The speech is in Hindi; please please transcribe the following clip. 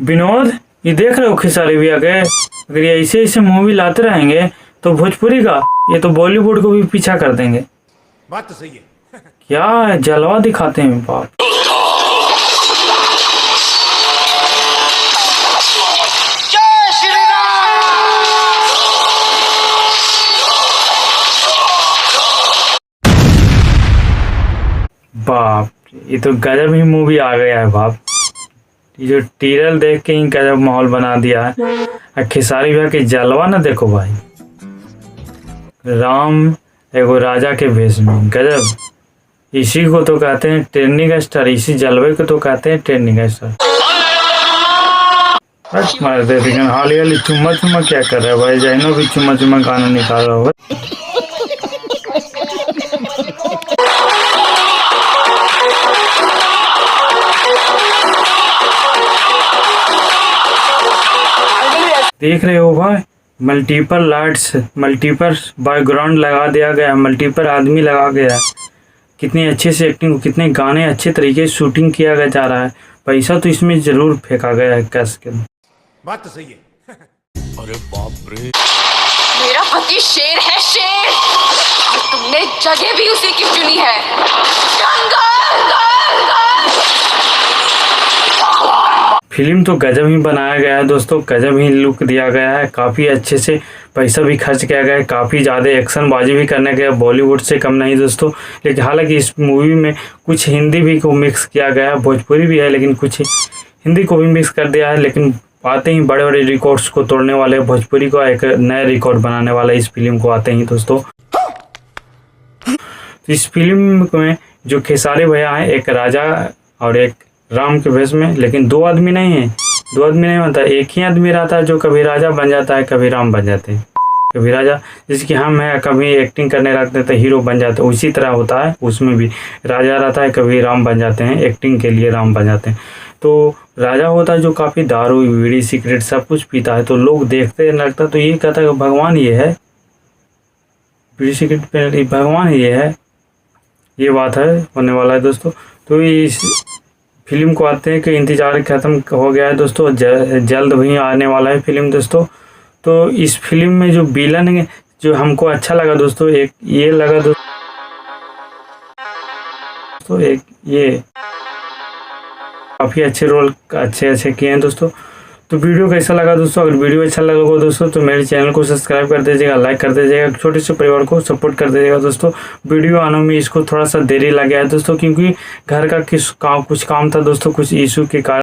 विनोद, ये देख रहे हो खेसारी भैया के, अगर ये ऐसे ऐसे मूवी लाते रहेंगे तो भोजपुरी का ये तो बॉलीवुड को भी पीछा कर देंगे। बात तो सही है। क्या जलवा दिखाते हैं बाप। बाप, ये तो गजब ही मूवी आ गया है बाप। ये जो टीरल देख के ही गजब माहौल बना दिया है। और खेसारी भैया के जलवा ना देखो भाई, राम एगो राजा के भेष में, गजब। इसी को तो कहते हैं ट्रेंडिंग स्टार, इसी जलवे को तो कहते हैं ट्रेंडिंग स्टार। मार दे लेकिन हाल ही चुम्मा चुम्मा क्या कर रहा है भाई, जैनो भी चुम्मा चुम्मा गाना निकाल रहा होगा। देख रहे हो भाई, मल्टीपल लाइट्स, मल्टीपल बैकग्राउंड लगा दिया गया, मल्टीपल आदमी लगा गया। कितनी अच्छे से एक्टिंग, कितने गाने अच्छे तरीके से शूटिंग किया गया जा रहा है। पैसा तो इसमें जरूर फेंका गया है कैश के। बात तो सही है। अरे बाप रे, मेरा पति शेर है, शेर, और तुमने जगह भी उसी की चुनी है। फिल्म तो गजब ही बनाया गया है दोस्तों, गजब ही लुक दिया गया है, काफ़ी अच्छे से पैसा भी खर्च किया गया है, काफ़ी ज़्यादा एक्शन बाजी भी करने गया, बॉलीवुड से कम नहीं दोस्तों। लेकिन हालांकि इस मूवी में कुछ हिंदी भी को मिक्स किया गया है, भोजपुरी भी है लेकिन कुछ हिंदी को भी मिक्स कर दिया है। लेकिन आते ही बड़े बड़े रिकॉर्ड्स को तोड़ने वाले, भोजपुरी को एक नया रिकॉर्ड बनाने वाला इस फिल्म को आते ही दोस्तों। तो इस फिल्म में जो खेसारी भैया हैं, एक राजा और एक राम के भेष में, लेकिन दो आदमी नहीं है, दो आदमी नहीं होता, एक ही आदमी रहता है जो कभी राजा बन जाता है, कभी राम बन जाते हैं। कभी राजा जैसे कि हम हैं, कभी एक्टिंग करने लगते हैं तो हीरो बन जाते हैं, उसी तरह होता है उसमें भी राजा रहता है, कभी राम बन जाते हैं, एक्टिंग के लिए राम बन जाते हैं। तो राजा होता है जो काफ़ी दारू बीड़ी सिगरेट सब कुछ पीता है, तो लोग देखते लगता तो ये कहता है भगवान ये है, बीड़ी सिगरेट पे भगवान ये है, ये बात है होने वाला है दोस्तों। तो इस फिल्म को आते हैं कि इंतज़ार खत्म हो गया है दोस्तों, जल्द भी आने वाला है फिल्म दोस्तों। तो इस फिल्म में जो विलन है, जो हमको अच्छा लगा दोस्तों, एक ये लगा दोस्तों, एक ये काफ़ी अच्छे रोल अच्छे किए हैं दोस्तों। तो वीडियो कैसा लगा दोस्तों? अगर वीडियो अच्छा लगा हो दोस्तों तो मेरे चैनल को सब्सक्राइब कर दीजिएगा, लाइक कर दीजिएगा, छोटे से परिवार को सपोर्ट कर दीजिएगा दोस्तों। वीडियो आने में इसको थोड़ा सा देरी लग गया है दोस्तों, क्योंकि घर का कुछ काम था दोस्तों, कुछ इशू के कारण।